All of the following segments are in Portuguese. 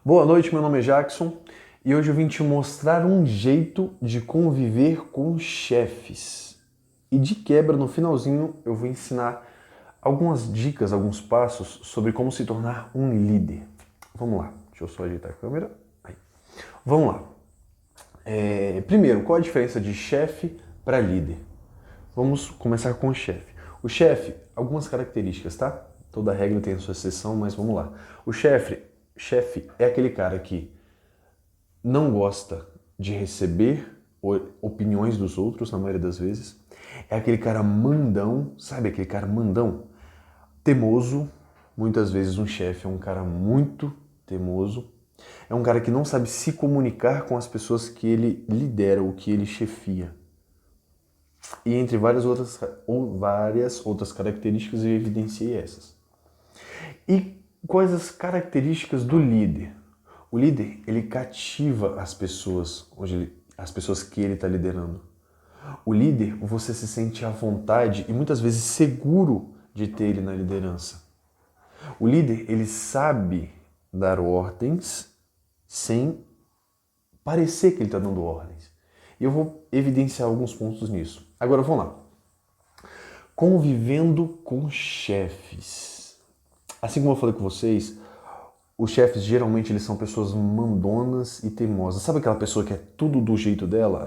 Boa noite, meu nome é Jackson e hoje eu vim te mostrar um jeito de conviver com chefes. E de quebra, no finalzinho, eu vou ensinar algumas dicas, alguns passos sobre como se tornar um líder. Vamos lá, deixa eu só ajeitar a câmera. Aí. Vamos lá. Primeiro, qual a diferença de chefe para líder? Vamos começar com o chefe. O chefe, algumas características, tá? Toda regra tem a sua exceção, mas vamos lá. O chefe é aquele cara que não gosta de receber opiniões dos outros, na maioria das vezes. É aquele cara mandão, sabe aquele cara mandão? Temoso. Muitas vezes um chefe é um cara muito temoso. É um cara que não sabe se comunicar com as pessoas que ele lidera ou que ele chefia. E entre várias outras características eu evidenciei essas. E quais as características do líder? O líder, ele cativa as pessoas que ele está liderando. O líder, você se sente à vontade e muitas vezes seguro de ter ele na liderança. O líder, ele sabe dar ordens sem parecer que ele está dando ordens. E eu vou evidenciar alguns pontos nisso. Agora, vamos lá. Convivendo com chefes. Assim como eu falei com vocês, os chefes geralmente eles são pessoas mandonas e teimosas. Sabe aquela pessoa que é tudo do jeito dela?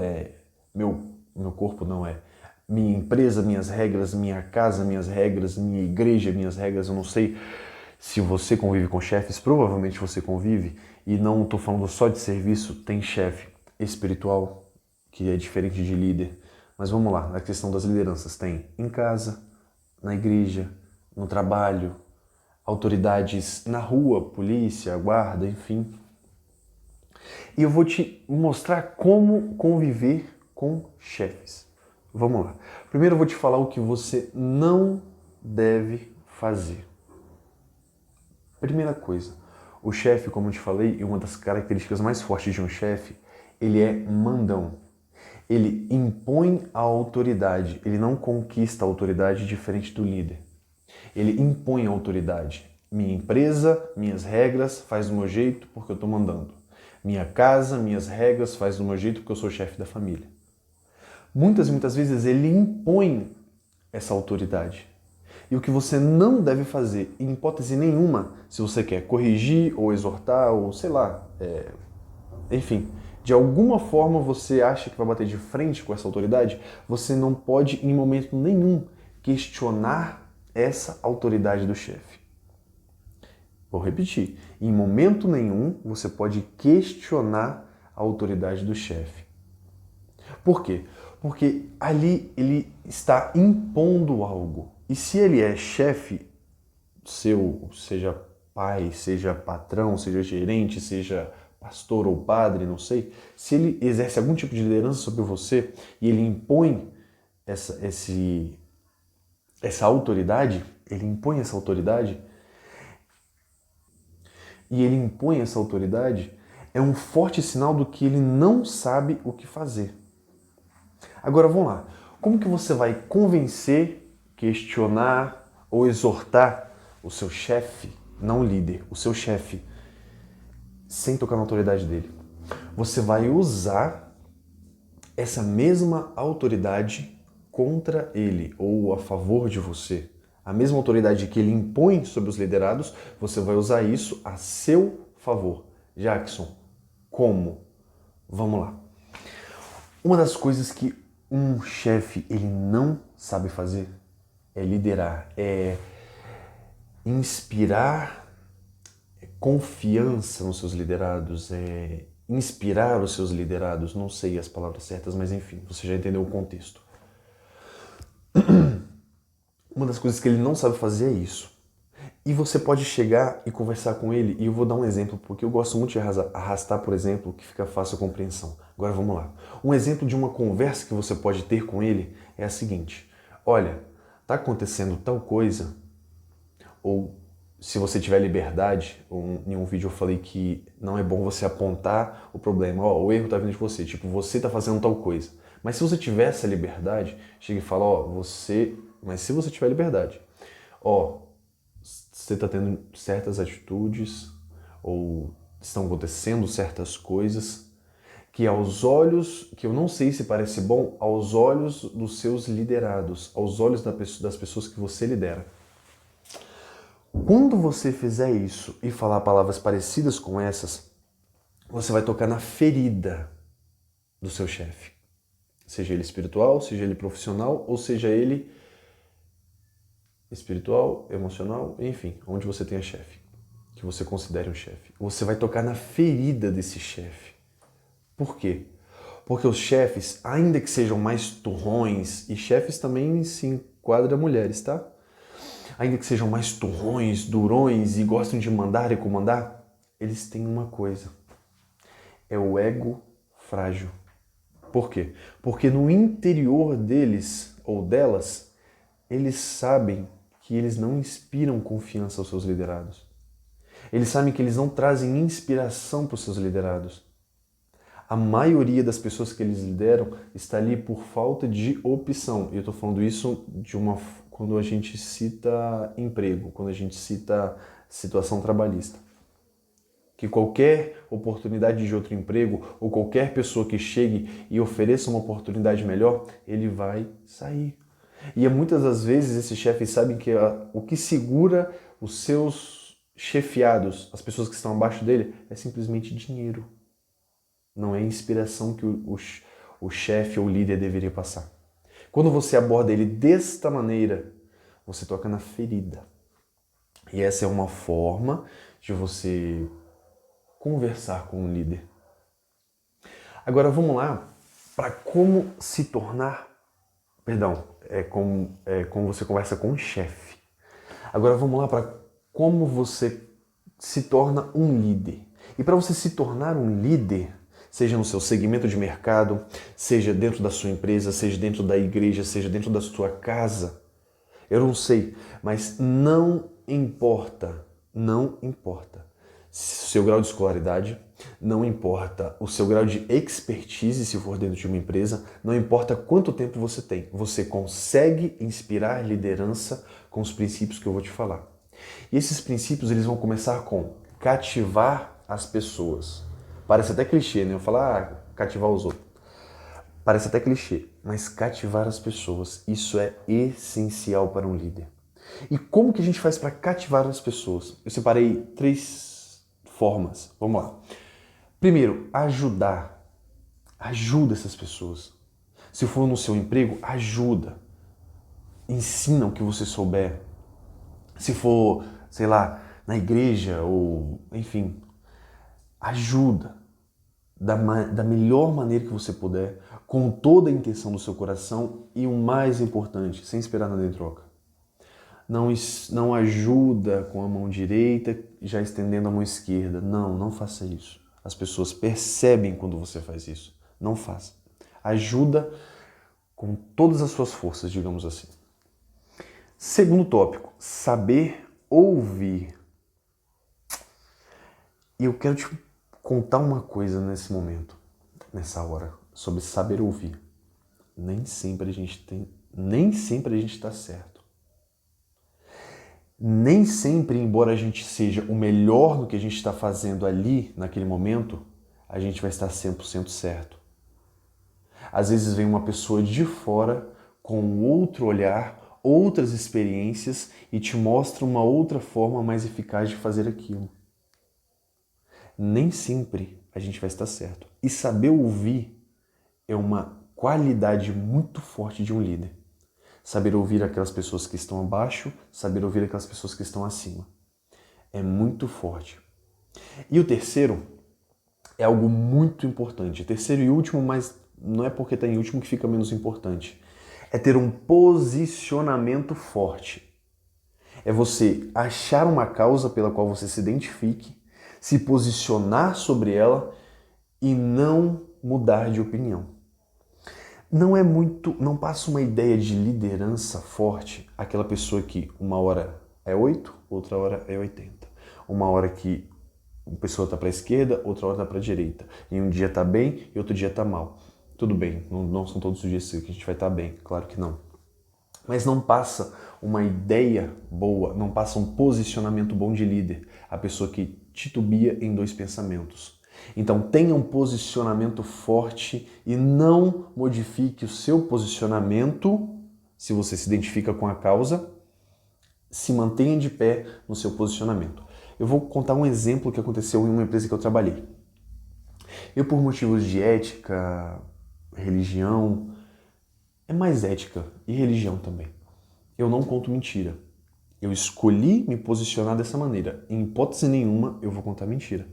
Meu corpo não é. Minha empresa, minhas regras, minha casa, minhas regras, minha igreja, minhas regras. Eu não sei se você convive com chefes, provavelmente você convive. E não estou falando só de serviço, tem chefe espiritual, que é diferente de líder. Mas vamos lá, a questão das lideranças tem em casa, na igreja, no trabalho, autoridades na rua, polícia, guarda, enfim. E eu vou te mostrar como conviver com chefes. Vamos lá. Primeiro eu vou te falar o que você não deve fazer. Primeira coisa, o chefe, como eu te falei, e uma das características mais fortes de um chefe, ele é mandão. Ele impõe a autoridade, ele não conquista a autoridade diferente do líder. Ele impõe a autoridade. Minha empresa, minhas regras, faz do meu jeito porque eu estou mandando. Minha casa, minhas regras, faz do meu jeito porque eu sou chefe da família. Muitas e muitas vezes ele impõe essa autoridade. E o que você não deve fazer, em hipótese nenhuma, se você quer corrigir ou exortar ou sei lá, enfim, de alguma forma você acha que vai bater de frente com essa autoridade, você não pode em momento nenhum questionar essa autoridade do chefe. Vou repetir, em momento nenhum você pode questionar a autoridade do chefe. Por quê? Porque ali ele está impondo algo. E se ele é chefe seu, seja pai, seja patrão, seja gerente, seja pastor ou padre, não sei, se ele exerce algum tipo de liderança sobre você e ele impõe essa autoridade, ele impõe essa autoridade, é um forte sinal do que ele não sabe o que fazer. Agora vamos lá. Como que você vai convencer, questionar ou exortar o seu chefe, não o líder, o seu chefe, sem tocar na autoridade dele? Você vai usar essa mesma autoridade contra ele ou a favor de você. A mesma autoridade que ele impõe sobre os liderados, você vai usar isso a seu favor. Jackson, como? Vamos lá. Uma das coisas que um chefe ele não sabe fazer é liderar, é inspirar confiança nos seus liderados, é inspirar os seus liderados, não sei as palavras certas, mas enfim, você já entendeu o contexto. Uma das coisas que ele não sabe fazer é isso. E você pode chegar e conversar com ele, e eu vou dar um exemplo, porque eu gosto muito de arrastar, por exemplo, que fica fácil a compreensão. Agora vamos lá. Um exemplo de uma conversa que você pode ter com ele é a seguinte: olha, tá acontecendo tal coisa, ou se você tiver liberdade, em um vídeo eu falei que não é bom você apontar o problema, ó, o erro tá vindo de você, tipo, você tá fazendo tal coisa. Mas se você tiver essa liberdade, chega e fala, mas se você tiver liberdade, ó, você está tendo certas atitudes ou estão acontecendo certas coisas que aos olhos, que eu não sei se parece bom, aos olhos dos seus liderados, aos olhos das pessoas que você lidera. Quando você fizer isso e falar palavras parecidas com essas, você vai tocar na ferida do seu chefe. Seja ele espiritual, seja ele profissional, ou seja ele espiritual, emocional, enfim, onde você tenha chefe, que você considere um chefe. Você vai tocar na ferida desse chefe. Por quê? Porque os chefes, ainda que sejam mais turrões, e chefes também se enquadra mulheres, tá? Ainda que sejam mais turrões, durões e gostam de mandar e comandar, eles têm uma coisa. É o ego frágil. Por quê? Porque no interior deles ou delas, eles sabem que eles não inspiram confiança aos seus liderados. Eles sabem que eles não trazem inspiração para os seus liderados. A maioria das pessoas que eles lideram está ali por falta de opção. E eu estou falando isso quando a gente cita emprego, quando a gente cita situação trabalhista. Que qualquer oportunidade de outro emprego ou qualquer pessoa que chegue e ofereça uma oportunidade melhor, ele vai sair. E muitas das vezes esses chefes sabem que o que segura os seus chefiados, as pessoas que estão abaixo dele, é simplesmente dinheiro. Não é a inspiração que o chefe ou o líder deveria passar. Quando você aborda ele desta maneira, você toca na ferida. E essa é uma forma de você conversar com o líder. Agora vamos lá para como se tornar... Perdão, como você conversa com o chefe. Agora vamos lá para como você se torna um líder. E para você se tornar um líder, seja no seu segmento de mercado, seja dentro da sua empresa, seja dentro da igreja, seja dentro da sua casa, eu não sei, mas não importa o seu grau de escolaridade, não importa o seu grau de expertise se for dentro de uma empresa, não importa quanto tempo você tem, você consegue inspirar liderança com os princípios que eu vou te falar. E esses princípios eles vão começar com cativar as pessoas. Parece até clichê, né? Eu falar cativar os outros. Parece até clichê, mas cativar as pessoas, isso é essencial para um líder. E como que a gente faz para cativar as pessoas? Eu separei 3 formas. Vamos lá. Primeiro, ajudar. Ajuda essas pessoas. Se for no seu emprego, ajuda. Ensina o que você souber. Se for, sei lá, na igreja ou, enfim, ajuda da melhor maneira que você puder, com toda a intenção do seu coração e o mais importante, sem esperar nada em troca. Não ajuda com a mão direita já estendendo a mão esquerda. Não faça isso. As pessoas percebem quando você faz isso. Não faça. Ajuda com todas as suas forças, digamos assim. Segundo tópico, saber ouvir. E eu quero te contar uma coisa nesse momento, nessa hora, sobre saber ouvir. Nem sempre a gente está certo. Nem sempre, embora a gente seja o melhor no que a gente está fazendo ali, naquele momento, a gente vai estar 100% certo. Às vezes vem uma pessoa de fora com outro olhar, outras experiências e te mostra uma outra forma mais eficaz de fazer aquilo. Nem sempre a gente vai estar certo. E saber ouvir é uma qualidade muito forte de um líder. Saber ouvir aquelas pessoas que estão abaixo, saber ouvir aquelas pessoas que estão acima. É muito forte. E o terceiro é algo muito importante. Terceiro e último, mas não é porque está em último que fica menos importante. É ter um posicionamento forte. É você achar uma causa pela qual você se identifique, se posicionar sobre ela e não mudar de opinião. Não passa uma ideia de liderança forte aquela pessoa que uma hora é 8, outra hora é 80. Uma hora que uma pessoa está para a esquerda, outra hora está para a direita. E um dia está bem e outro dia está mal. Tudo bem, não são todos os dias que a gente vai estar bem, claro que não. Mas não passa uma ideia boa, não passa um posicionamento bom de líder. A pessoa que titubia em dois pensamentos. Então tenha um posicionamento forte e não modifique o seu posicionamento, se você se identifica com a causa, se mantenha de pé no seu posicionamento. Eu vou contar um exemplo que aconteceu em uma empresa que eu trabalhei. Eu, por motivos de ética, religião, é mais ética e religião também, eu não conto mentira. Eu escolhi me posicionar dessa maneira. Em hipótese nenhuma, eu vou contar mentira.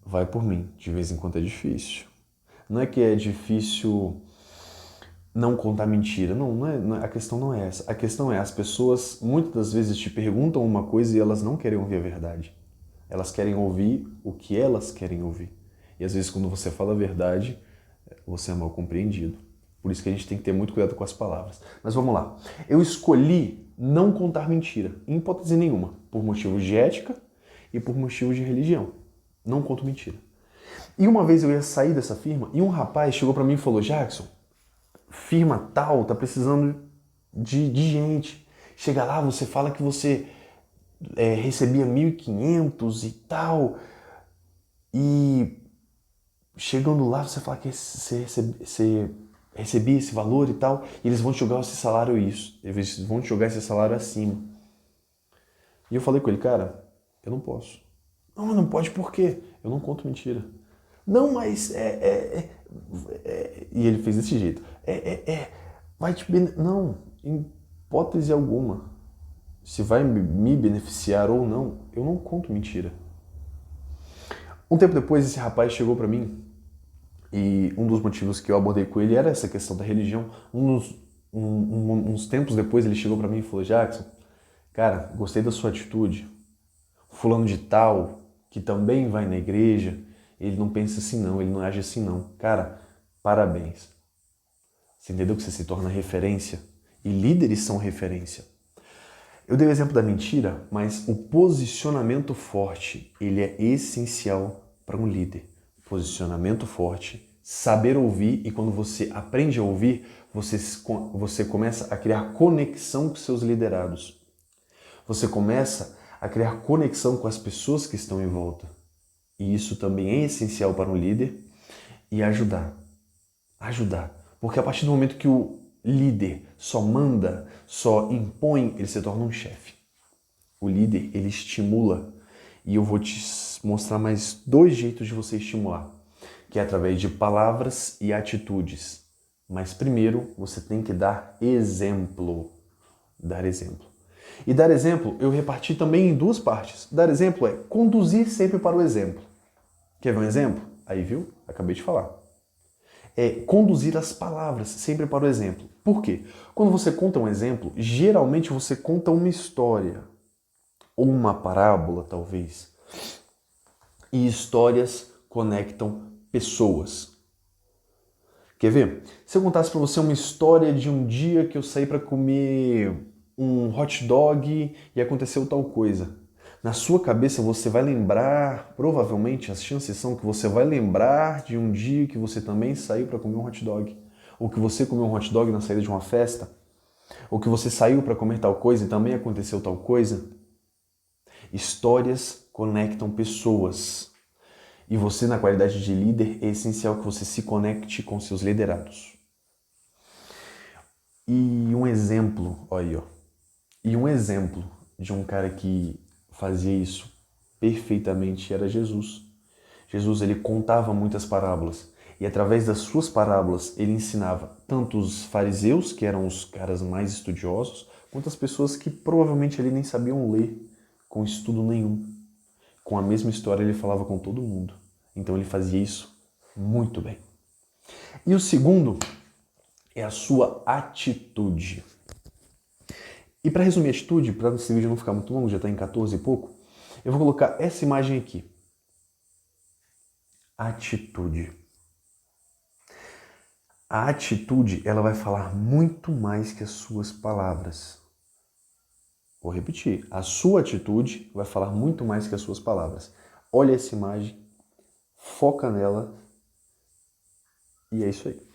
Vai por mim. De vez em quando é difícil. Não é que é difícil não contar mentira. A questão não é essa. A questão é, as pessoas muitas das vezes te perguntam uma coisa e elas não querem ouvir a verdade. Elas querem ouvir o que elas querem ouvir. E às vezes quando você fala a verdade, você é mal compreendido. Por isso que a gente tem que ter muito cuidado com as palavras. Mas vamos lá. Eu escolhi não contar mentira, em hipótese nenhuma, por motivos de ética e por motivos de religião. Não conto mentira. E uma vez eu ia sair dessa firma e um rapaz chegou pra mim e falou: Jackson, firma tal tá precisando de gente. Chega lá, você fala que você recebia 1.500 e tal, e chegando lá você fala que você recebia esse valor e tal, e eles vão te jogar esse salário eles vão te jogar esse salário acima. E eu falei com ele: cara, eu não posso. Não, mas não pode por quê? Eu não conto mentira. Não, mas E ele fez desse jeito. Vai te Não, em hipótese alguma. Se vai me beneficiar ou não, eu não conto mentira. Um tempo depois, esse rapaz chegou pra mim e um dos motivos que eu abordei com ele era essa questão da religião. Uns tempos depois ele chegou pra mim e falou: Jackson, cara, gostei da sua atitude. Fulano de tal, que também vai na igreja, ele não pensa assim não, ele não age assim não. Cara, parabéns. Você entendeu que você se torna referência? E líderes são referência. Eu dei o exemplo da mentira, mas o posicionamento forte, ele é essencial para um líder. Posicionamento forte, saber ouvir, e quando você aprende a ouvir, você começa a criar conexão com seus liderados. Você começa a criar conexão com as pessoas que estão em volta. E isso também é essencial para um líder. E ajudar. Porque a partir do momento que o líder só manda, só impõe, ele se torna um chefe. O líder, ele estimula. E eu vou te mostrar mais 2 jeitos de você estimular, que é através de palavras e atitudes. Mas primeiro, você tem que dar exemplo. Dar exemplo. E dar exemplo, eu reparti também em 2 partes. Dar exemplo é conduzir sempre para o exemplo. Quer ver um exemplo? Aí, viu? Acabei de falar. É conduzir as palavras sempre para o exemplo. Por quê? Quando você conta um exemplo, geralmente você conta uma história. Ou uma parábola, talvez. E histórias conectam pessoas. Quer ver? Se eu contasse para você uma história de um dia que eu saí para comer um hot dog e aconteceu tal coisa. Na sua cabeça você vai lembrar, provavelmente as chances são que você vai lembrar de um dia que você também saiu para comer um hot dog. Ou que você comeu um hot dog na saída de uma festa. Ou que você saiu para comer tal coisa e também aconteceu tal coisa. Histórias conectam pessoas. E você, na qualidade de líder, é essencial que você se conecte com seus liderados. E um exemplo, olha aí, ó. E um exemplo de um cara que fazia isso perfeitamente era Jesus. Jesus, ele contava muitas parábolas. E através das suas parábolas, ele ensinava tanto os fariseus, que eram os caras mais estudiosos, quanto as pessoas que provavelmente ele nem sabiam ler, com estudo nenhum. Com a mesma história, ele falava com todo mundo. Então ele fazia isso muito bem. E o segundo é a sua atitude. E para resumir a atitude, para esse vídeo não ficar muito longo, já está em 14 e pouco, eu vou colocar essa imagem aqui. Atitude. A atitude, ela vai falar muito mais que as suas palavras. Vou repetir. A sua atitude vai falar muito mais que as suas palavras. Olha essa imagem, foca nela e é isso aí.